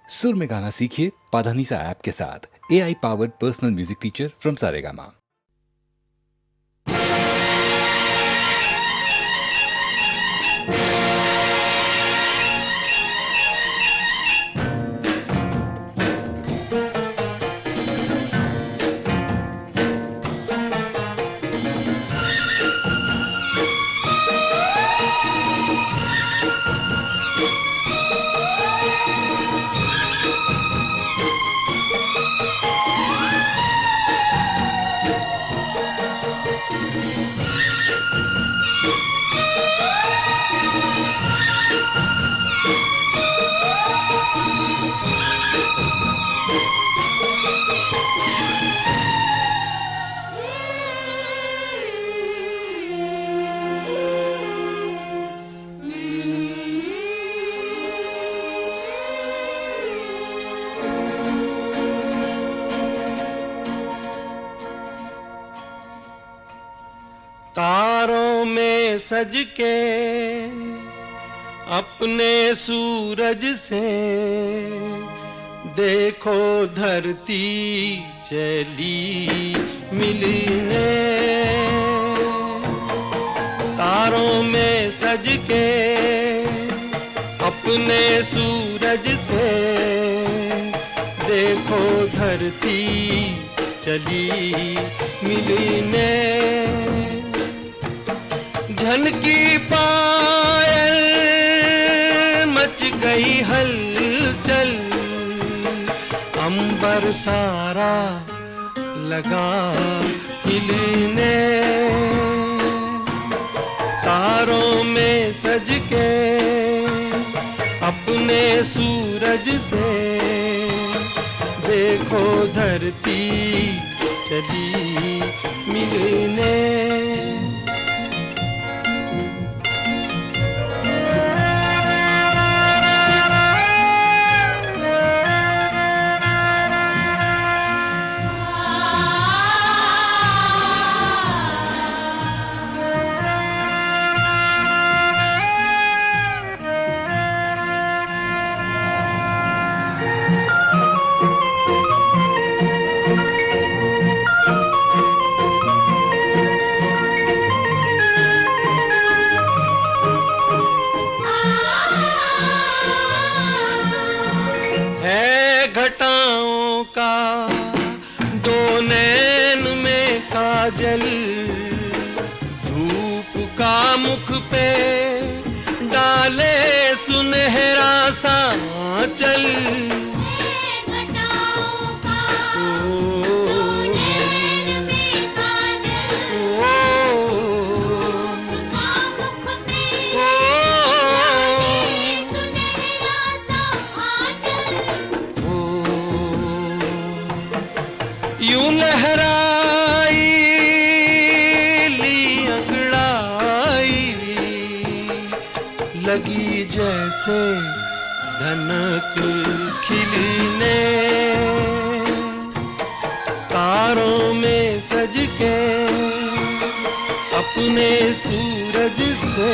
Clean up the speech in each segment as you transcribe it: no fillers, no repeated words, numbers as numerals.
सुर में गाना सीखिए पाधानीसा ऐप के साथ। AI powered personal music teacher from Saregama. तारों में सज के अपने सूरज से देखो धरती चली मिलने। तारों में सज के अपने सूरज से देखो धरती चली मिलने। झनकी पायल मच गई हलचल, अंबर सारा लगा हिलने। तारों में सज के अपने सूरज से देखो धरती चली मिलने। घटाओं का दो नैन में काजल, धूप का मुख पे डाले सुनहरा सा आंचल। यूं लहराई ली अंगड़ाई, लगी जैसे धनक खिलने। तारों में सज के अपने सूरज से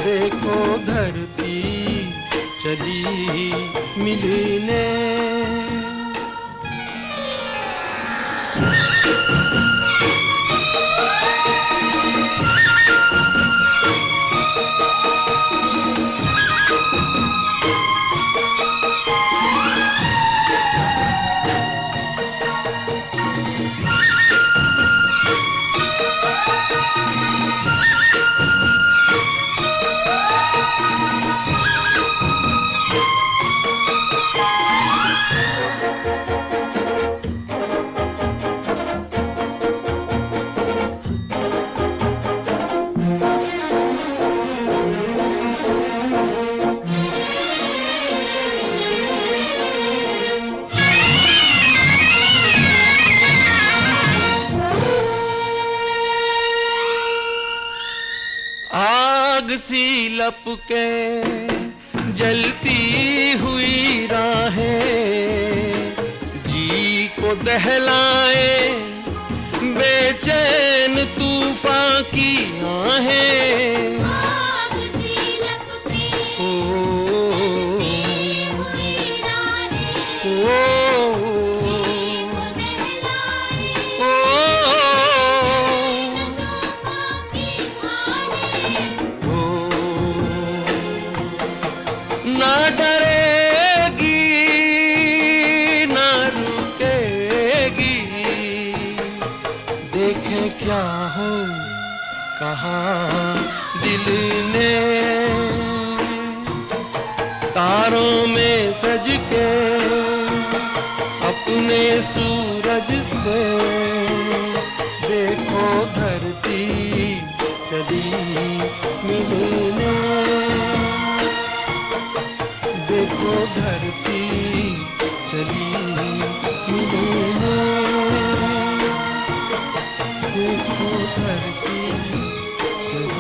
देखो धरती चली मिलने। आग सी लपके जलती हुई राहें, जी को दहलाए बेचैन तूफान की आहें। आग सी लपके जलती हुई डरेगी ना रुकेगी, देखे क्या हो कहा दिल ने। तारों में सज के अपने सूरज से देखो धरती चली मिलने, देखो धरती चली मिलने, देखो धरती चली।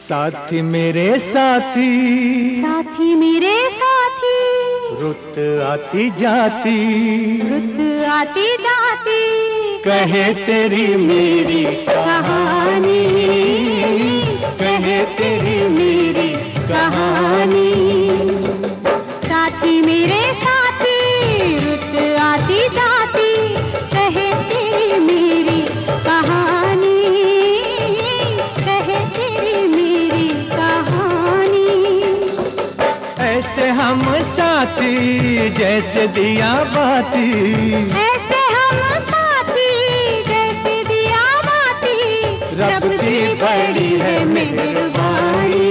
साथी मेरे साथी, साथी मेरे साथी, रुत आती जाती, रुत आती जाती, कहे तेरी मेरी कहानी, कहे तेरी मेरी कहानी। साथी मेरे साथी, रुत आती जाती, कहे तेरी मेरी कहानी, कहे तेरी मेरी कहानी। ऐसे हम साथी जैसे दिया बाती, ऐसे हम साथी जैसे दिया बाती, रब की बड़ी है मेहरबानी,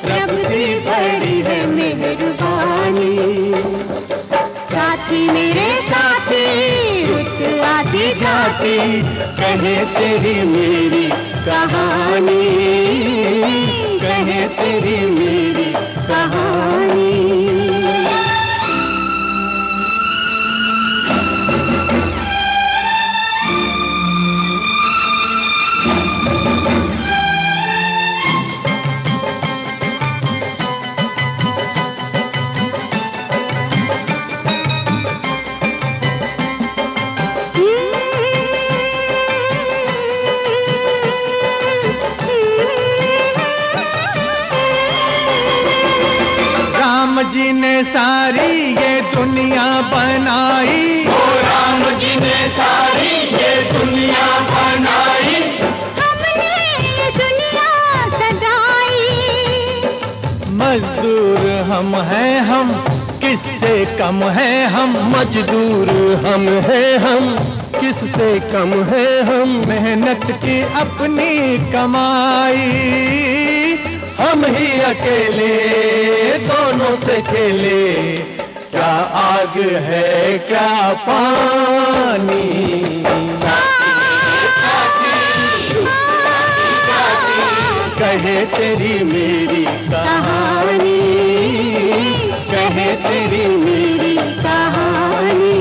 रब की बड़ी है मेहरबानी। साथी मेरे साथी, रुत आती जाती, कहे तेरी मेरी कहानी, कहे तेरी मेरी कहानी। राम जी ने सारी ये दुनिया बनाई, ओ राम जी ने सारी ये दुनिया बनाई, हमने ये दुनिया सजाई। मजदूर हम हैं हम, किससे कम है हम, मजदूर हम हैं हम, किससे कम है हम, मेहनत की अपनी कमाई, हम ही अकेले दोनों से खेले, क्या आग है क्या पानी। कहे तेरी मेरी कहानी, कहे तेरी मेरी कहानी।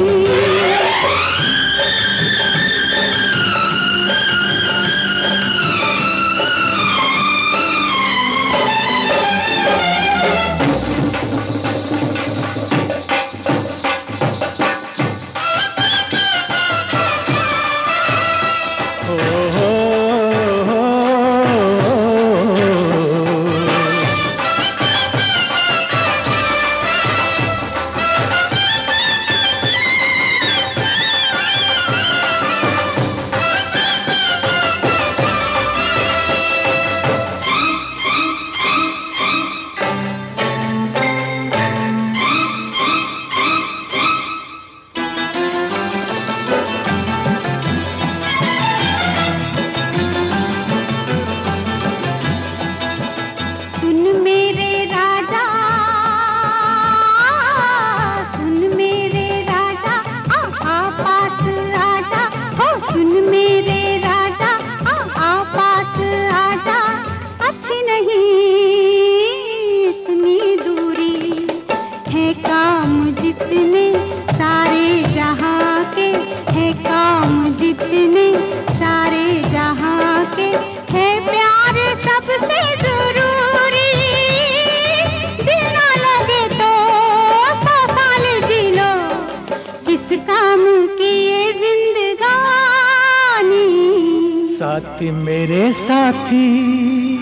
साथी मेरे साथी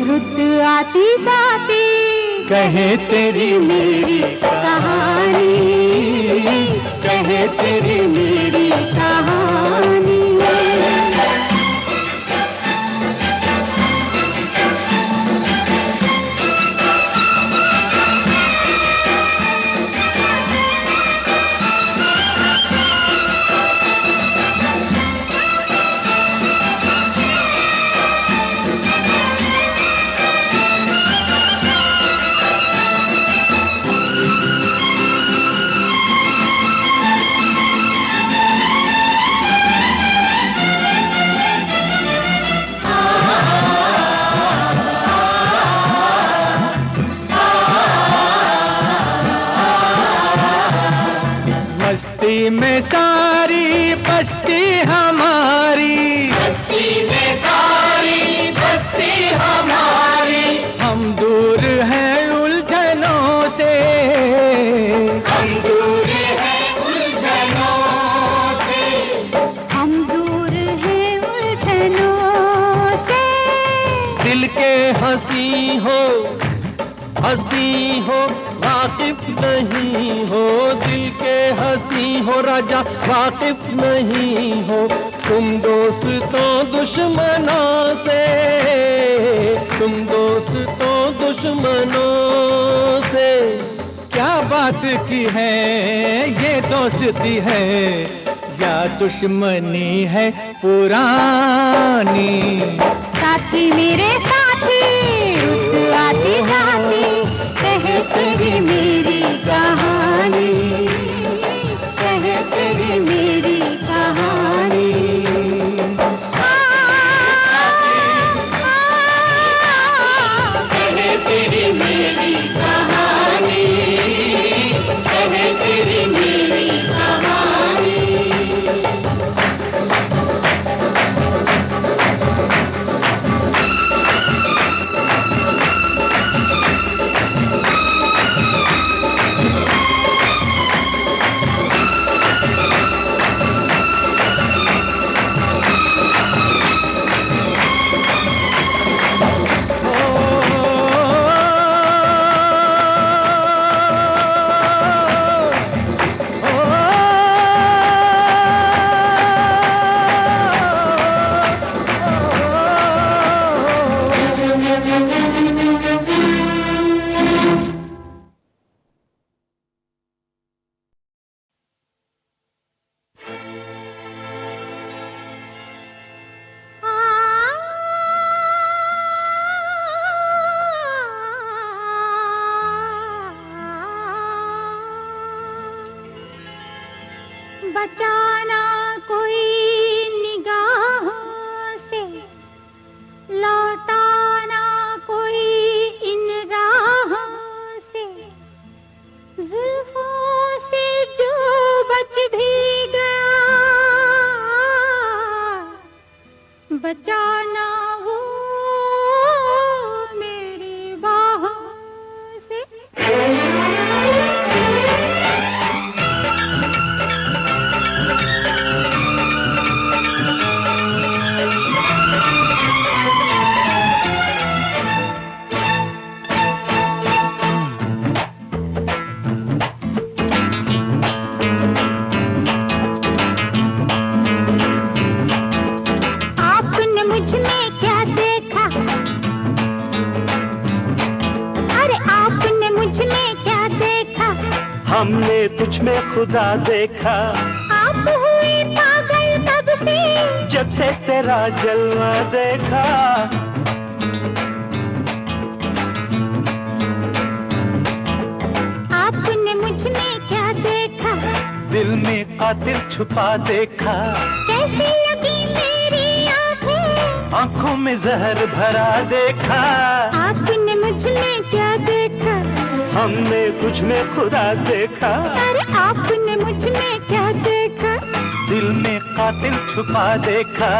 रुत आती जाती कहे तेरी मेरी कहानी, कहे तेरी मेरी कहानी। मस्ती में सारी बस्ती हमारी, बस्ती में सारी बस्ती हमारी, हम दूर हैं उलझनों से, हम दूर हैं उलझनों से, हम दूर हैं उलझनों से। दिल के हंसी हो वाकिफ नहीं हो, दिल के हंसी हो राजा वाकिफ नहीं हो, तुम दोस्तों दुश्मनों से, तुम दोस्तों दुश्मनों से। क्या बात की है ये दोस्ती है या दुश्मनी है पुरानी। साथी मेरे साथी रुत आती जाती कहे तेरी मेरी कहानी, कहे तेरी मेरी कहानी। कहे तेरी मेरी कहानी, कहे तेरी मेरी कहानी। बचाना कोई निगाहों से, लौटाना कोई इन राहों से, जुल्फों से जो बच भी गया, बचाना वो मेरी बाहों से। आपने मुझ में क्या देखा, अरे आपने मुझ में क्या देखा, हमने तुझ में खुदा देखा, आप हुए पागल तब से, जब से तेरा जलवा देखा। आपने मुझ में क्या देखा, दिल में कातिल छुपा देखा, कैसी लगी मेरी आंखें, आंखों में जहर भरा देखा। आपने मुझ में क्या देखा, हमने तुझ में खुदा देखा, अरे आपने मुझ में क्या देखा, दिल में कातिल छुपा देखा।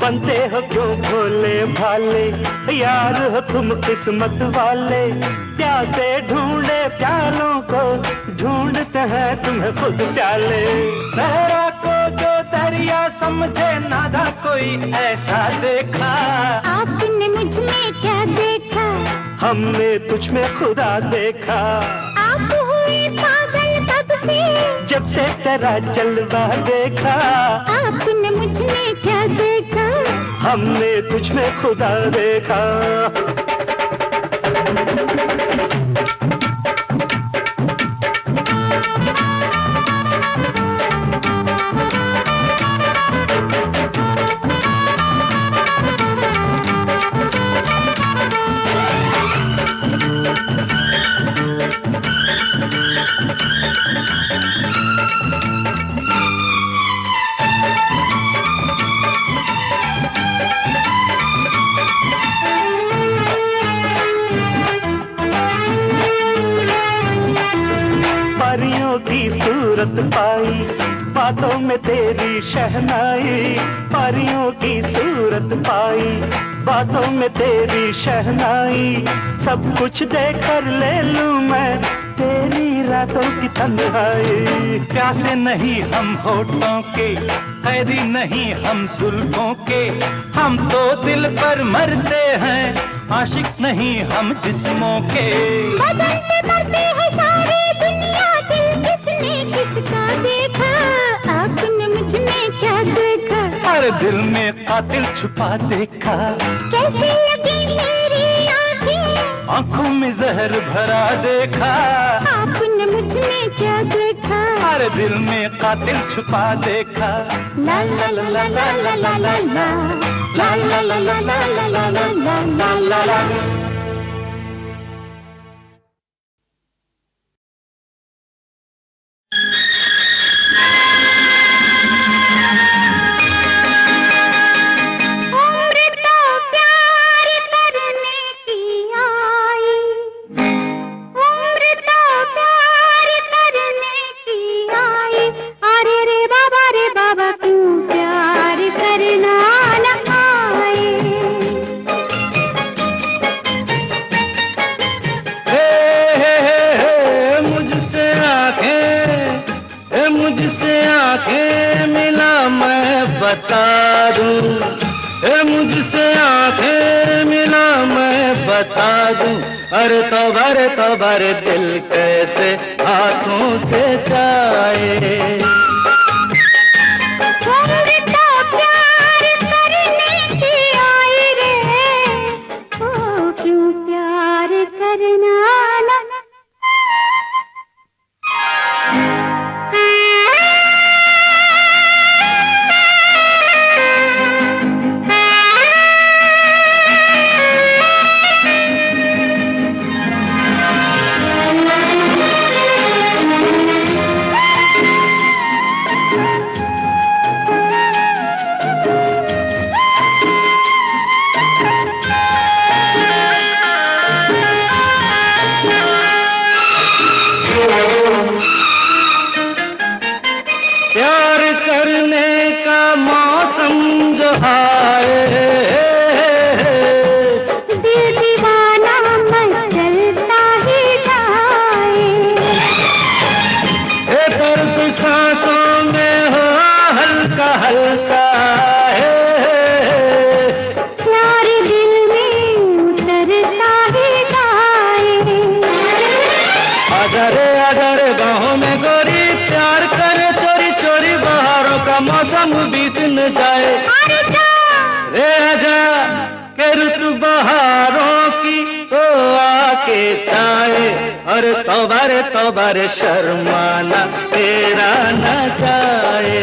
बनते हो क्यों भोले भाले, यार हो तुम किस्मत वाले। प्यासे ढूंढे प्यालों को, ढूंढते हैं तुम्हें खुद प्याले। सहरा को जो दरिया समझे नादा कोई ऐसा देखा। आपने मुझ में क्या देखा, हमने तुझ में खुदा देखा। आप हुए पागल कब से, जब से तेरा जलवा देखा। आपने मुझ में क्या देखा, हमने तुझ में खुदा देखा। परियों की सूरत पाई, बातों में तेरी शहनाई। परियों की सूरत पाई, बातों में तेरी शहनाई। सब कुछ देकर ले लूं मैं तेरी रातों की तन्हाई। प्यासे नहीं हम होठों के, कैदी नहीं हम जुल्फों के। हम तो दिल पर मरते हैं, आशिक नहीं हम जिस्मों के। बदल में मरते हैं सारी दुनिया, दिल किसने किसका देखा। आपने मुझ में क्या देखा, हर दिल में कातिल छुपा देखा। कैसी लगी मेरी आँखें, आंखों में जहर भरा देखा। आपने मुझ में क्या देखा, हर दिल में कातिल छुपा देखा। ला ला ला ला ला ला ला ला ला ला ला ला ला ला ला ला ला ला। बता दूं, मुझसे आंखें मिला मैं बता दूं। अरे तौबा रे दिल कैसे हाथों से जाए। मौसम बीत न जाए रे आजा के ऋतु बहारों की तो आके चाहे। और तौबा रे शर्माना तेरा न जाए।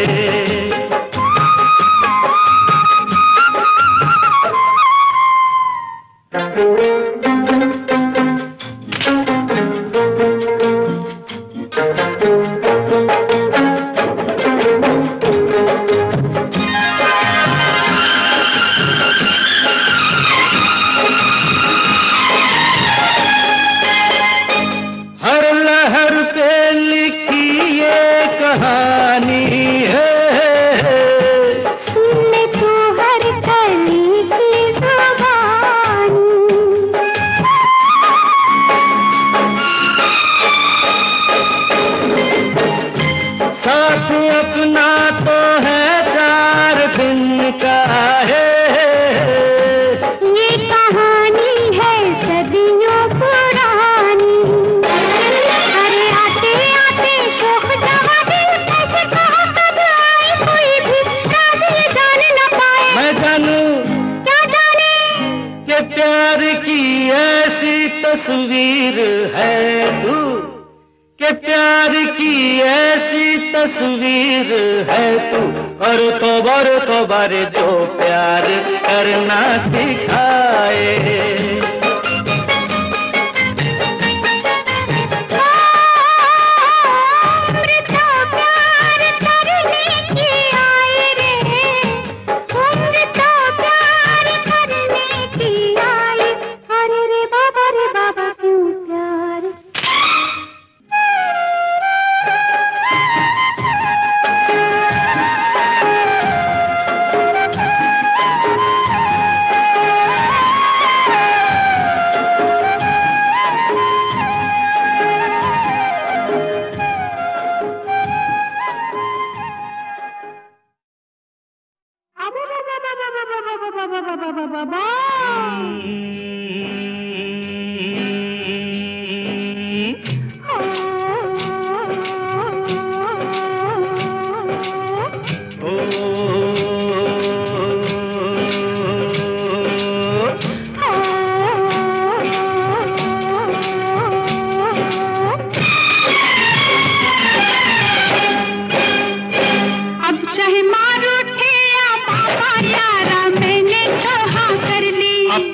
सुन ले तू हर तस्वीर है तू, के प्यार की ऐसी तस्वीर है तू। और तो बारे जो प्यार करना सिखाए।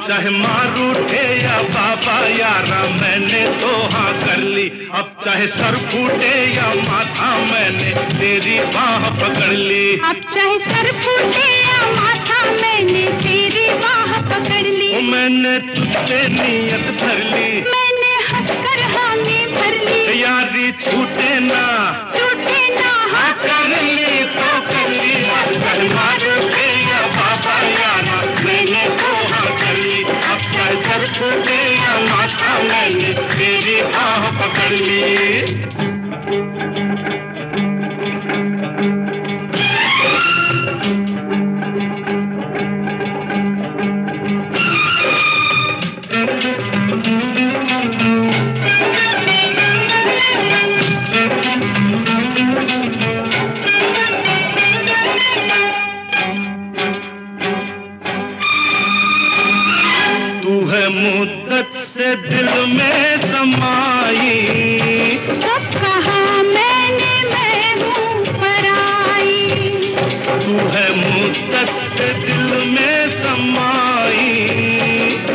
चाहे मार उठे या बाबा यारा मैंने तो हाँ कर ली। अब चाहे सर फूटे या माथा मैंने तेरी बाह पकड़ ली। अब चाहे सर फूटे या माथा मैंने तेरी बाह पकड़ ली। ओ मैंने तुझसे नीयत भर ली, मैंने हंसकर हामी भर ली। यारी छूटे ना हाँ कर ली तो कर ली। अब चाहे मार उठे या बाबा यारा मैंने तो हाँ कर ली। अब चाहे सर फूटे या माथा मैंने तेरी बाह पकड़ ली। मुद्दत से दिल में समाई, कब कहा मैंने मैं हूँ पराई। तू है मुद्दत से दिल में समाई,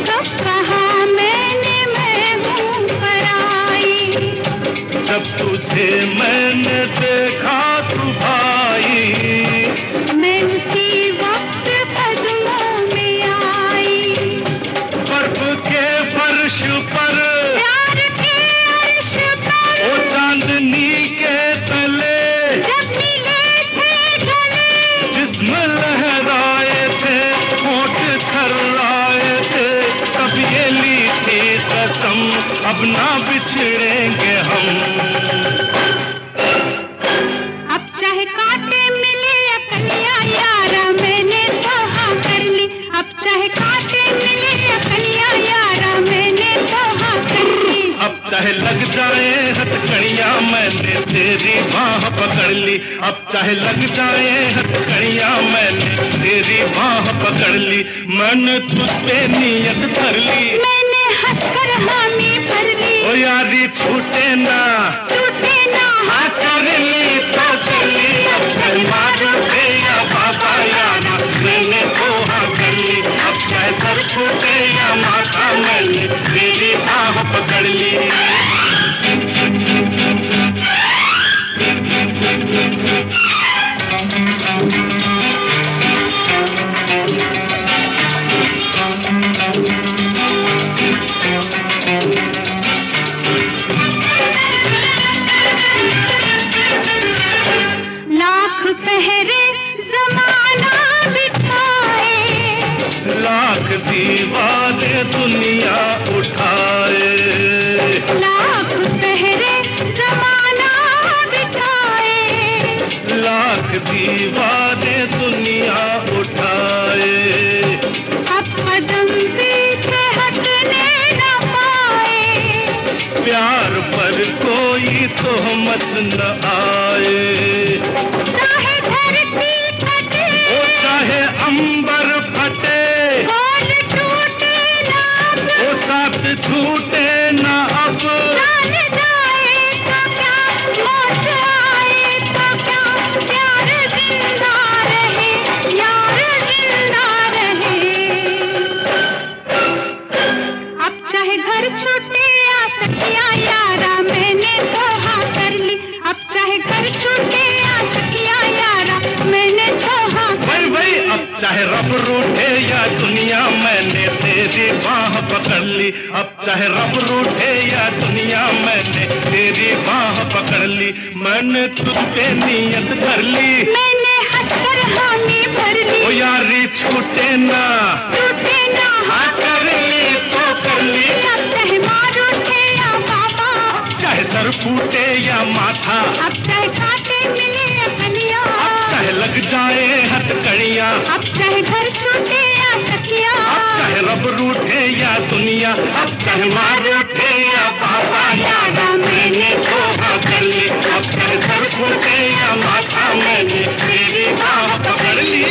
कब कहा मैंने मैं हूँ पराई। जब तुझे मैंने देखा तू भाई, मैं उसी वक्त कदमों में आई। बर्फ के फर्श पर प्यार के अर्श पर ओ चांदनी के तले जब मिले थे गले। जिस्म लहराए थे होठ थर्राए थे, तब ये ली थी कसम अब ना बिछड़ेंगे हम। अब चाहे कांटे मिले या कलियां यारा मैंने तो हाँ कर ली। अब चाहे कांटे मिले या कलियां यारा मैंने तो हाँ कर ली। अब चाहे लग जाए हथकड़ियां मैंने तेरी बाह पकड़ ली। अब चाहे लग जाए हथकड़ियां मैंने तेरी बाह पकड़ ली। मैंने तुझ पे नीयत धर ली, मैंने हंसकर हामी भर ली। ओ यारी छूटे ना हाँ कर ली तो कर ली। अब चाहे मार उठे या बाबा यारा मैंने तो हाँ कर ली। अब चाहे सर फूटे या माथा मैंने तेरी बाह पकड़ ली। लाख पहरे जमाना बिठाए, लाख दीवाने दुनिया उठाए, लाख पहरे जमाना बिठाए। लाख दीवाने दुनिया उठाए। अब कदम पीछे हटने न पाए, प्यार पर कोई तोहमत न आए। चाहे धरती फटे ओ चाहे अंबर फटे, बोल टूटे ना ओ साथ साथ छूटे ना अब। जान जाए तो क्या, मौत आए तो क्या, प्यार जिंदा रहे, यार जिंदा रहे। अब चाहे घर छूटे या सखिया यारा, मैंने तो हाँ कर ली। अब चाहे घर छूटे या सखिया यारा, मैंने तो हाँ कर भाई ली। अब चाहे रब रूठे या दुनिया, मैंने तेरी बाह पकड़ ली। अब चाहे रब रूठे या दुनिया, मैंने तेरी बाह पकड़ ली। मैंने तुझ पे नियत कर ली, मैंने हंसकर हामी भर ली। ओ यारी छूटे ना, टूटे ना हाँ कर ली तो कर ली। अब चाहे मार उठे या बाबा, चाहे सर फूटे या माथा, अब चाहे कांटे मिले या कलियां, अब चाहे लग जाए हथकड़ियां, अब चाहे घर छूटे या सखिया, अब चाहे रब रूठे या दुनिया, अब चाहे मार उठे या बाबा यारा, मैंने तो हाँ कर ली। अब चाहे सर फूटे या माथा, मैंने तेरी बाह पकड़ ली।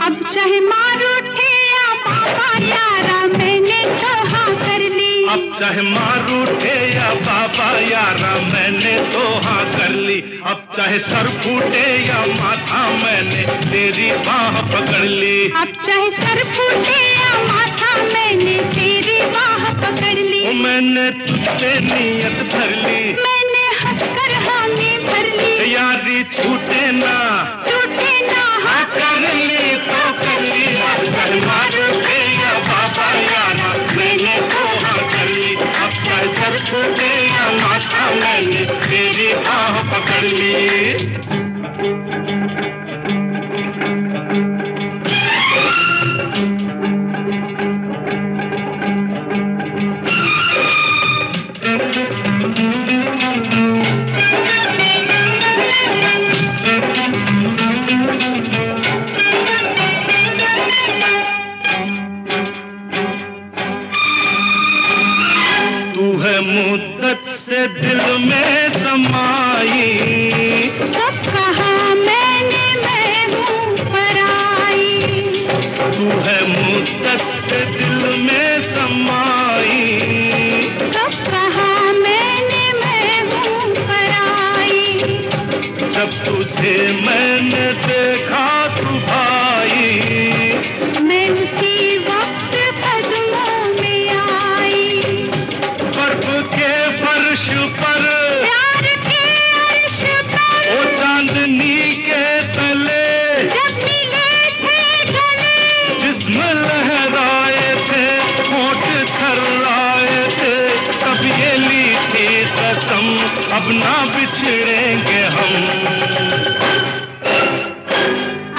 अब चाहे मार उठे या बाबा यारा, मैंने तो हाँ कर ली। अब चाहे मार उठे या बाबा यारा, मैंने तो हाँ कर ली। अब चाहे सर फूटे या माथा, मैंने तेरी बाह पकड़ ली। अब चाहे सर फूटे या माथा, मैंने तेरी बाह पकड़ ली। ओ मैंने तुझ पे नियत धर ली, मैंने हंसकर हामी भर ली। यारी छूटे ना, टूटे ना हाँ कर ली तो कर ली। अब चाहे मार उठे या बाबा यारा, मैंने तो हाँ कर ली। अब चाहे सर फूटे या माथा, मैंने तेरी बाह पकड़ ली। तू है मुद्दत से दिल में समाई, कब कहा मैंने मैं हूँ पराई। तू है मुद्दत से दिल में समाई। कब कहा मैंने मैं हूँ पराई। जब तुझे मैंने देखा तू भाई, मैं उसी वक्त कदमों में आई। बर्फ के फर्श पर, प्यार के अर्श पर, ओ चांदनी के तले, जब मिले थे गले, जिस्म लहराए थे, होठ थर्राए थे, तब ये ली थी कसम, अब ना बिछड़ेंगे हम।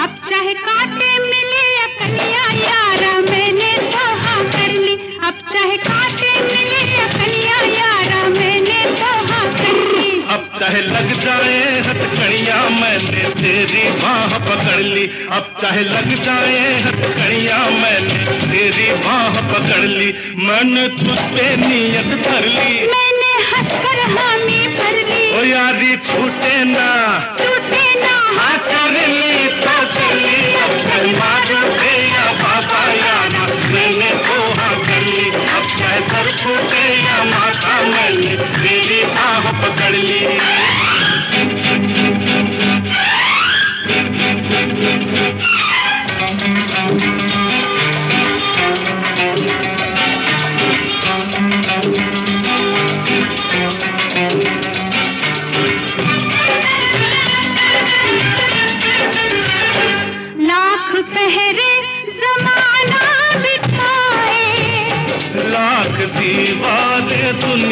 अब चाहे कांटे मिले या कलियां यारा, मैंने तो हाँ कर ली। अब चाहे कांटे मिले या कलियां यारा, मैंने तो हाँ कर ली। अब चाहे लग जाए हथकड़ियां, मैंने तेरी बाह पकड़ ली। अब चाहे लग जाए हथकड़ियां, मैंने तेरी बाह पकड़ ली। मैंने तुझ पे नियत धर ली, मैंने हंसकर हामी भर ली। ओ यारी छूटे ना, टूटे ना हाँ कर ली तो कर ली। अब चाहे मार उठे या बाबा यारा, मैंने तो हाँ कर ली। अब चाहे सर फूटे या माथा, मैंने तेरी बाह पकड़ ली।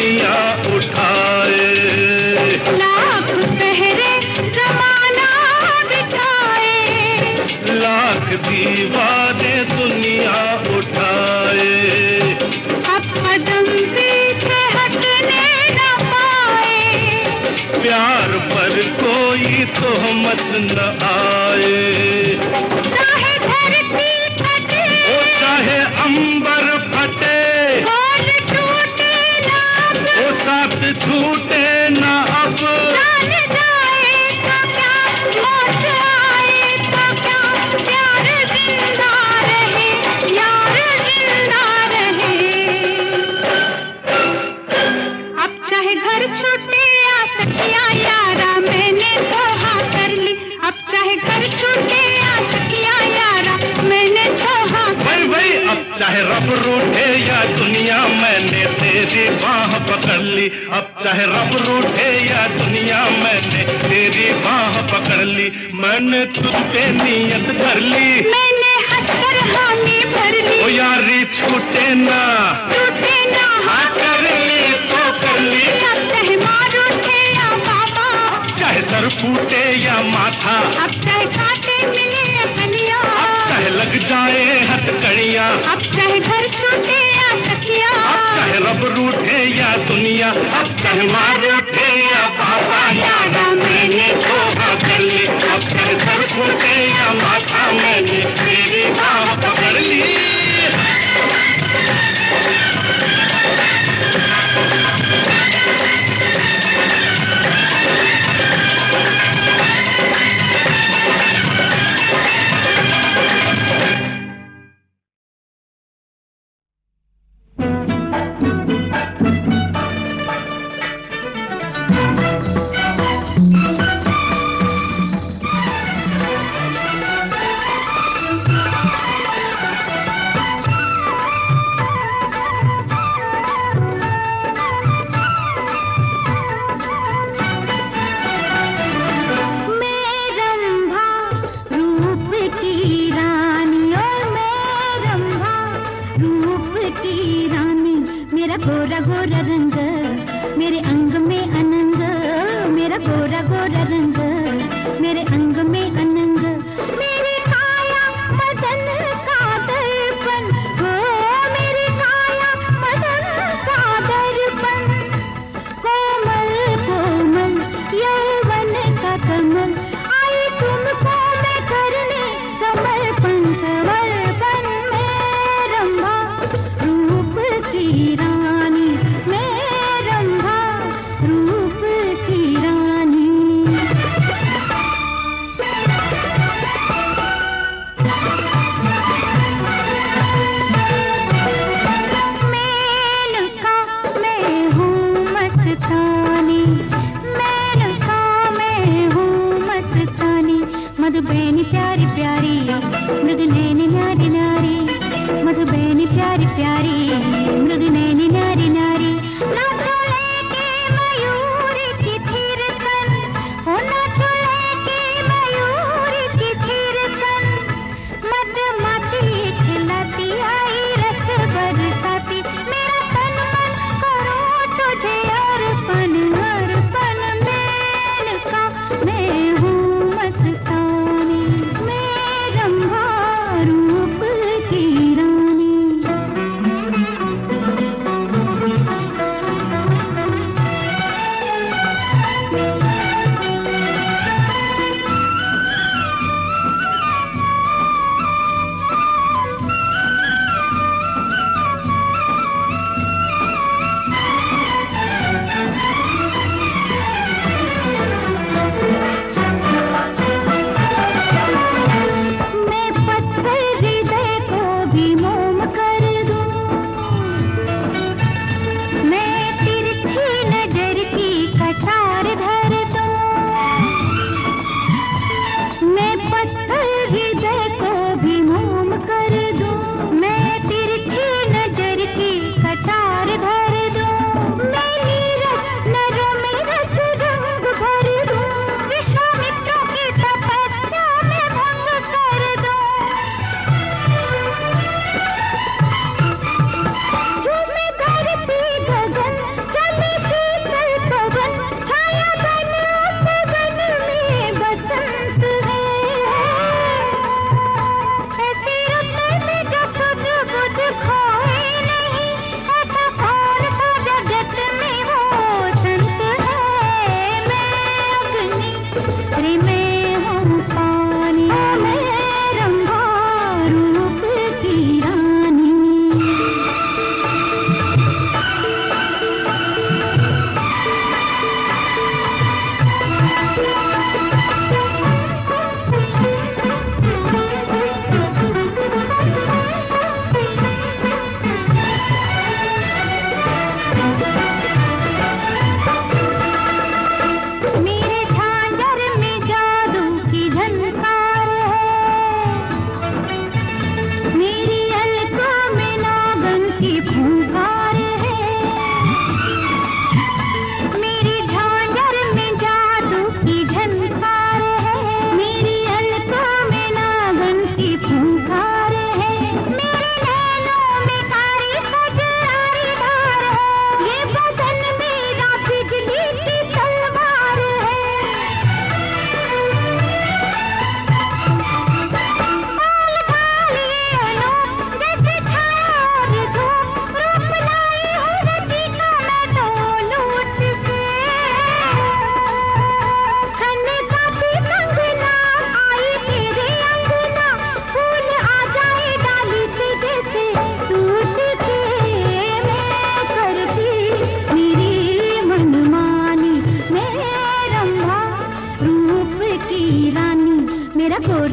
दुनिया उठाए। लाख पहरे जमाना बिठाए, लाख दीवारें दुनिया उठाए, अब कदम पीछे हटने न पाए। प्यार पर कोई तोहमत न आए। चाहे धरती फटे, ओ चाहे अंबर फटे, बोल टूटे ना अब, ओ साथ छूटे न अब। जान जाए तो क्या, मौत आए तो क्या, प्यार जिंदा रहे, यार जिंदा रहे। अब चाहे घर छूटे या सखिया यारा, मैंने तो हाँ कर ली। अब चाहे घर छूटे या सखिया यारा, मैंने तो हाँ कर भाई ली। अब चाहे रब रूठे या दुनिया, मैंने तेरी बाह पकड़ ली। अब चाहे रब रूठे या दुनिया, मैंने तेरी बाह पकड़ ली। मैंने तुझ पे नियत कर ली, मैंने हंसकर हामी भर ओ ली। यारी छूटे ना, टूटे ना हाँ कर ली तो कर ली। अब चाहे मार उठे या बाबा, चाहे सर फूटे या माथा, अब चाहे कांटे मिले या कलियां, अब चाहे लग जाए हथकड़ियां, अब चाहे घर छूटे या सखिया, अब चाहे रब रूठे या दुनिया, अब चाहे मार उठे या बाबा यारा, मैंने धोखा कर ली। अब चाहे सर फूटे या माथा, मैंने तेरी बाह पकड़ ली। गोरा गोरा रंग मेरे अंग में अनंग, मेरा गोरा गोरा रंग मेरे अंग में अनंग। मेरी काया मदन का दर्पण, हो मेरी काया मदन का दर्पण। कोमल कोमल यौवन का कमल, आई तुमको मैं करने समर्पण समर्पण। मैं रंभा रूप की रानी, मैं रंभा रूप की रानी।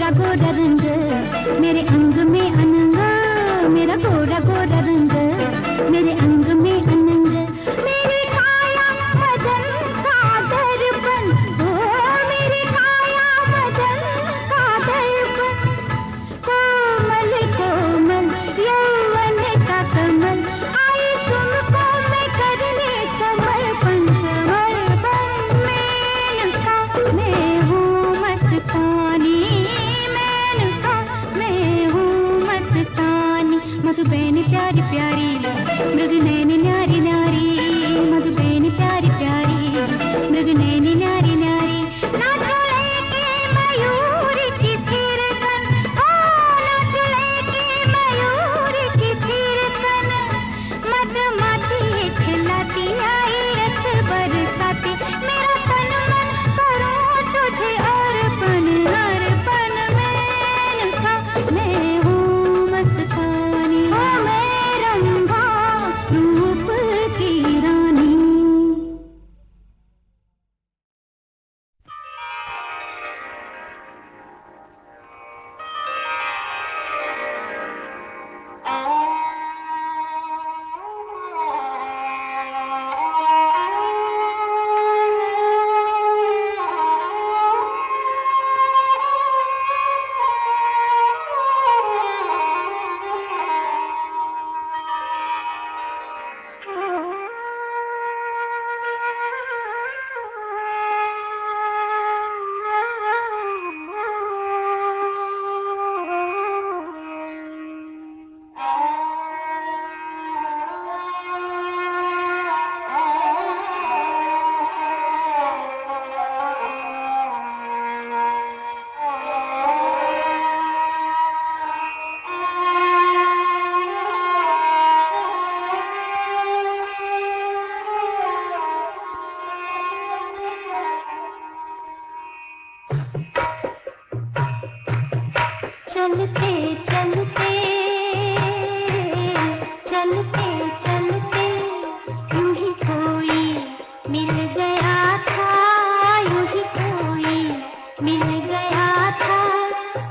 गोरा गोरा रंग मेरे अंग में अनंग, मेरा गोरा गोरा रंग मेरे अंग में अनंग, मेरी काया मदन का दर्पण, ओ मेरी काया मदन का दर्पण, कोमल कोमल यौवन का कमल, आई तुमको मैं करने समर्पण, समर्पण मेनका मैं हूँ मस्तानी, मेनका मैं हूँ मस्तानी, मधुबैन प्यारी प्यारी मृग नैनी न्यारी न्यारी, मधुबैन प्यारी प्यारी मृग नैनी न्यारी न्यारी, नाच लेके मयूर की थिरकन, ओ नाच लेके मयूर की थिरकन, मधुमाछी खिलाती आई रस बरसाती, मेरा तन मन करूं तुझे अर्पण, अर्पण मेनका मैं हूँ मस्तानी, ओ मैं रंभा रूप की रानी। चलते चलते चलते चलते यूं ही कोई मिल गया था, यूं ही कोई मिल गया था,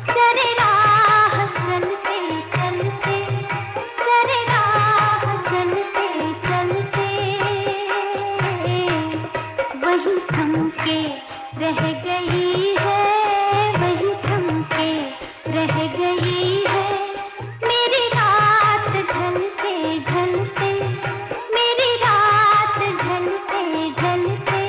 सरे राह चलते चलते, सरे राह चलते चलते, वही थम के रह गई है, वही थम के रह गई है, मेरी रात ढलते ढलते, मेरी रात ढलते ढलते।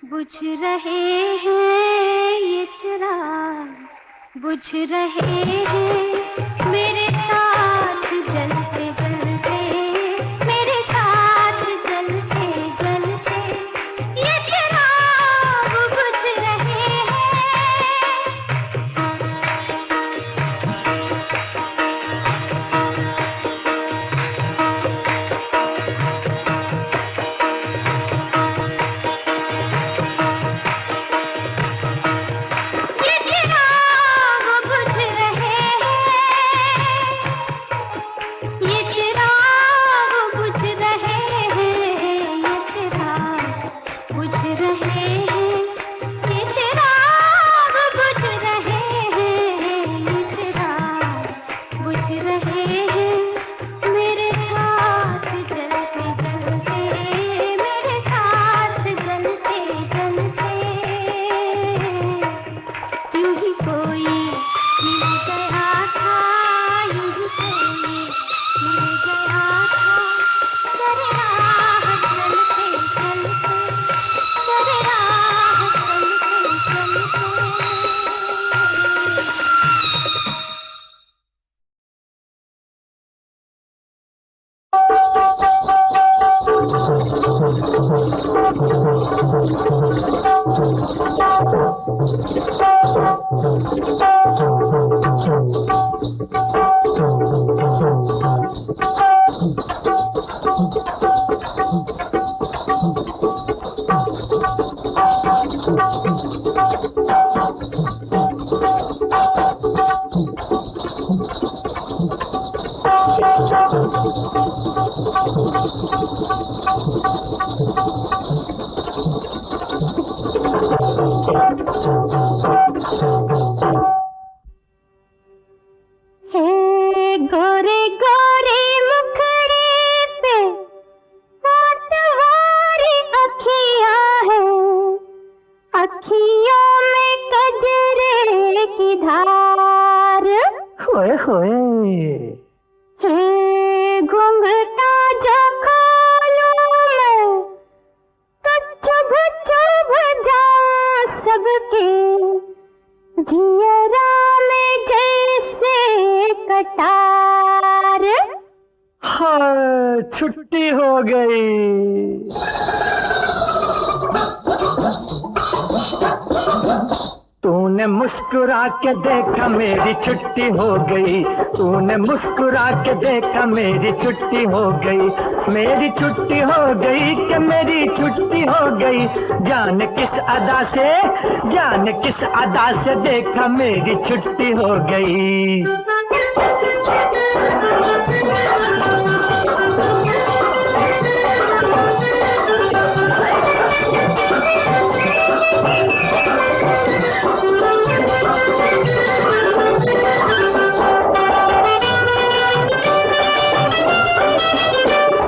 बुझ रहे हैं ये चिराग, बुझ रहे हैं मेरे साथ जलते जलते, मेरे साथ जलते जलते ये चिराग बुझ रहे हैं। गोरे गोरे मुखड़े पे पतवारी अखियां हैं, अखियों में कजरे की धार। होए होए हे घूंघटा जो खोलूं मैं तो चुभ चुभ जाऊं सबके जियरा में जैसे कटार। हाँ, छुट्टी हो गई। तूने मुस्कुरा के देखा मेरी छुट्टी हो गई, तूने मुस्कुरा के देखा मेरी छुट्टी हो गई, मेरी छुट्टी हो गई कि मेरी छुट्टी हो गई। जान किस अदा से, जान किस अदा से देखा मेरी छुट्टी हो गई।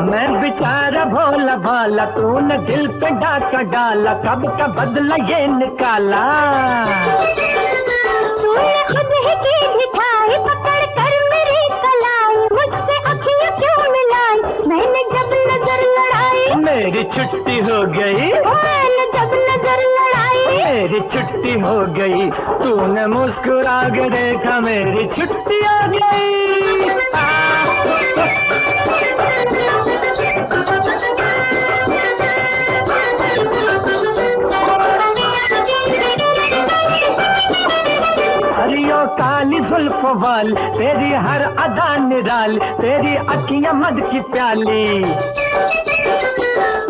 मैं बेचारा भोला भाला, तूने दिल पे डाका डाला, कब का बदला ये निकाला। तूने खुद ही की दिखाई पकड़ कर मेरी कलाई, मुझसे अखियां क्यों मिलाई, मैंने जब नजर लड़ाई मेरी छुट्टी हो गई, मैंने जब नजर लड़ाई मेरी छुट्टी हो गई। तूने मुस्कुरा के देखा मेरी छुट्टी हो गई। हरियो काली जुल्फ वाल, तेरी हर अदा निराल, तेरी अखियां मद की प्याली।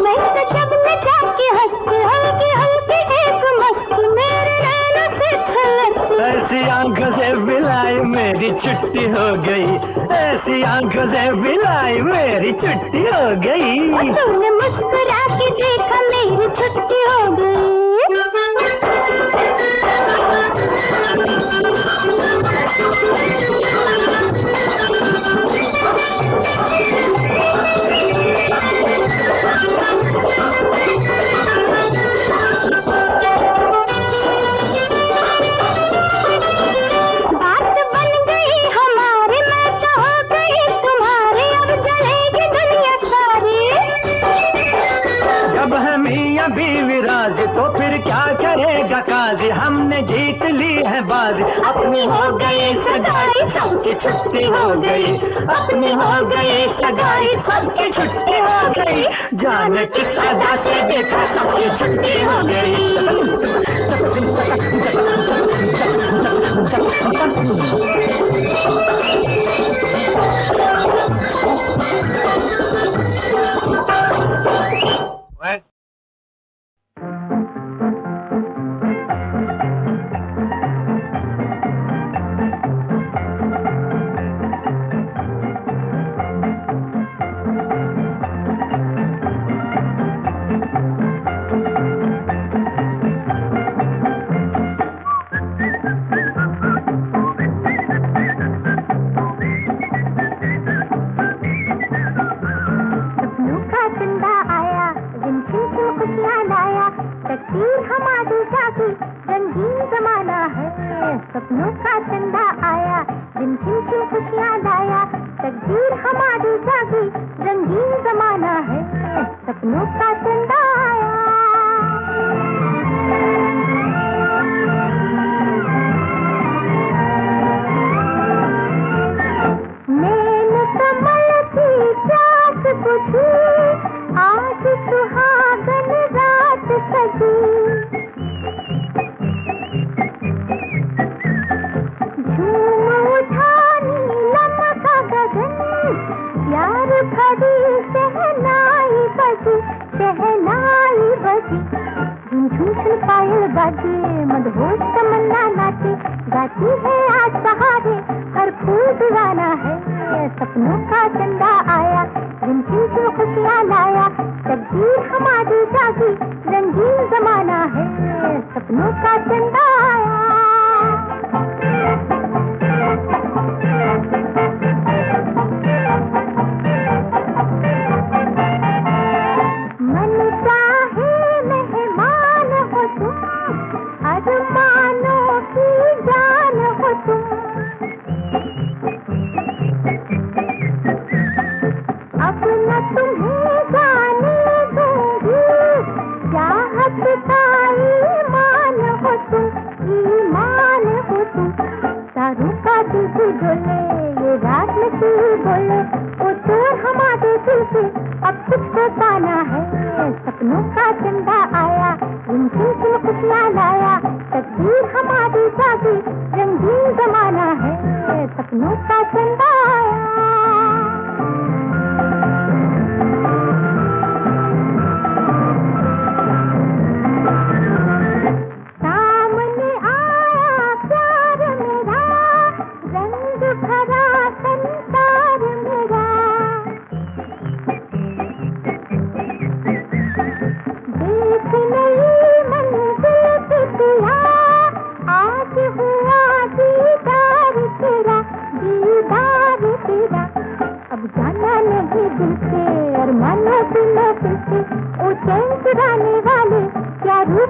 मैं तो जब नचा के हंसती हल्की हल्की एक मस्त मेरे नैनों से छलकती। ऐसी आंखों से बिलाई मेरी छुट्टी हो गई, ऐसी आंखों से बिलाई मेरी छुट्टी हो गई। तूने मुस्कुरा के देखा मेरी छुट्टी हो गई। बात बन गई हमारी, मैं तो हो गई तुम्हारी, अब जलेगी दुनिया सारी। जब है मियां बीवी राज तो फिर है बाज। अपनी हो गई सगाई सबकी छुट्टी हो गई, अपनी हो गई सगाई सबकी छुट्टी हो गई, जाने किस अदा से देखा सबकी छुट्टी हो गई। What? सपनों का चंदा आया, दिन झिम खुशियाँ लाया, तकदीर हमारी जागी, रंगीन जमाना है, सपनों का चंदा आया। मैंने कमल की प्यास बुझी, आज सुहागन रात सजी, भरी शहनाई बजी, शहनाई बजी, झुमझुम पायल बाजे, मदहोश तमन्ना नाचे, गाती है आज बहारे, हर फूल दीवाना है, सपनों का चंदा आया, झुमझुम खुशियाँ लाया, तकदीर हमारी जागी, रंगीन जमाना है, सपनों का चंदा आया। ये रात में बोले, वो दूर हमारे दिल से अब कुछ तो पाना है, सपनों का चंदा आया, झुमझुम खुशियाँ लाया, तकदीर हमारी जागी, रंगीन जमाना है, सपनों का चंदा आया।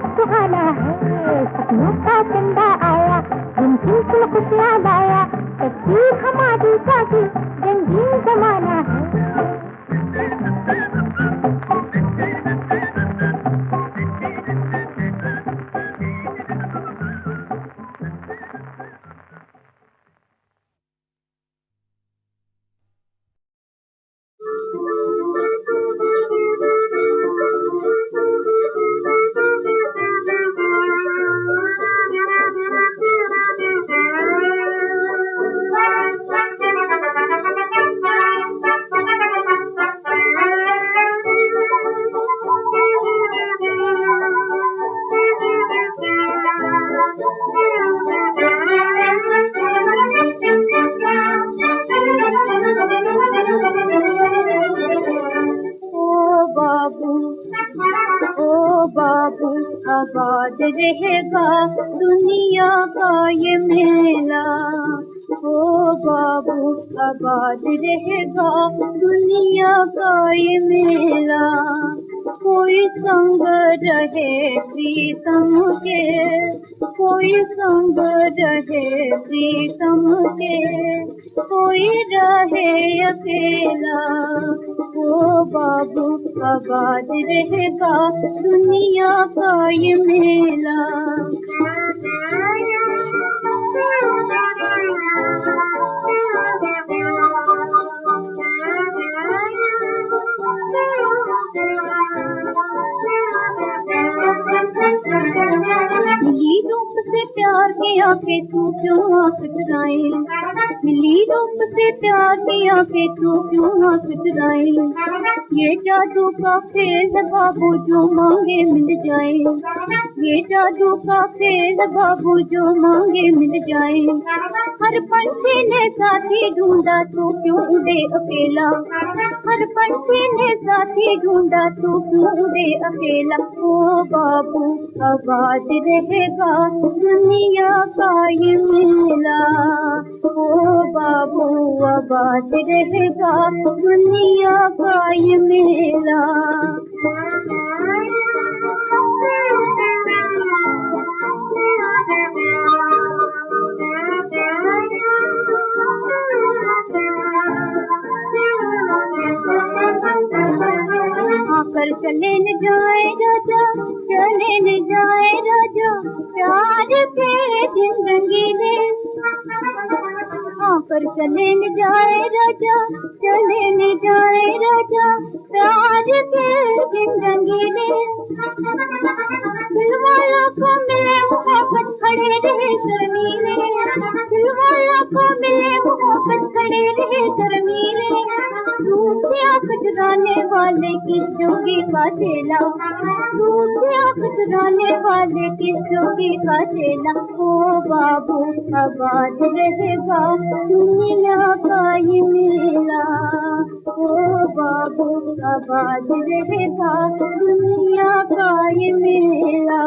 सुहाना है, सपनों का चंदा आया, झुमझुम खुशियाँ लाया, तकदीर हमारी जागी, रंगीन जमाना है। आबाद रहेगा दुनिया का ये मेला, ओ बाबू आबाद रहेगा दुनिया का ये मेला, कोई संग रहे प्रीतम के, कोई संग रहे प्रीतम के, कोई रहे अकेला, ओ बाबू आबाद रहेगा दुनिया का ये मेला। की आंखें तू क्यों आंख चुराए, मिली रूप से प्यार की आंखें तू क्यों आंख चुराए। ये जादू का खेल है बाबू जो मांगे मिल जाए, ये जादू का खेल बाबू जो मांगे मिल जाए। हर पंछी ने साथी ढूंढा तू क्यों उड़े अकेला, हर पंछी ने साथी ढूंढा तू क्यों उड़े अकेला। ओ बाबू आबाद रहेगा दुनिया का ये मेला, ओ बाबू आबाद रहेगा दुनिया का ये मेला। आकर चले न जाए राजा, चले न जाए राजा, प्यार के दिन रंगीले। आकर चले न जाए राजा, चले न जाए राजा, प्यार के दिन रंगीले। दिलवाला को मिले मोहब्बत खड़े रहे शर्मीले, दिलवाला को मिले मोहब्बत खड़े रहे शर्मीले। दूर से आँख चुराने वाले किस जोगी का चेला, दूर से आँख चुराने वाले किस जोगी का चेला। ओ बाबू आबाद रहेगा दुनिया का ये मेला, ओ बाबू आबाद रहेगा दुनिया का ये मेला।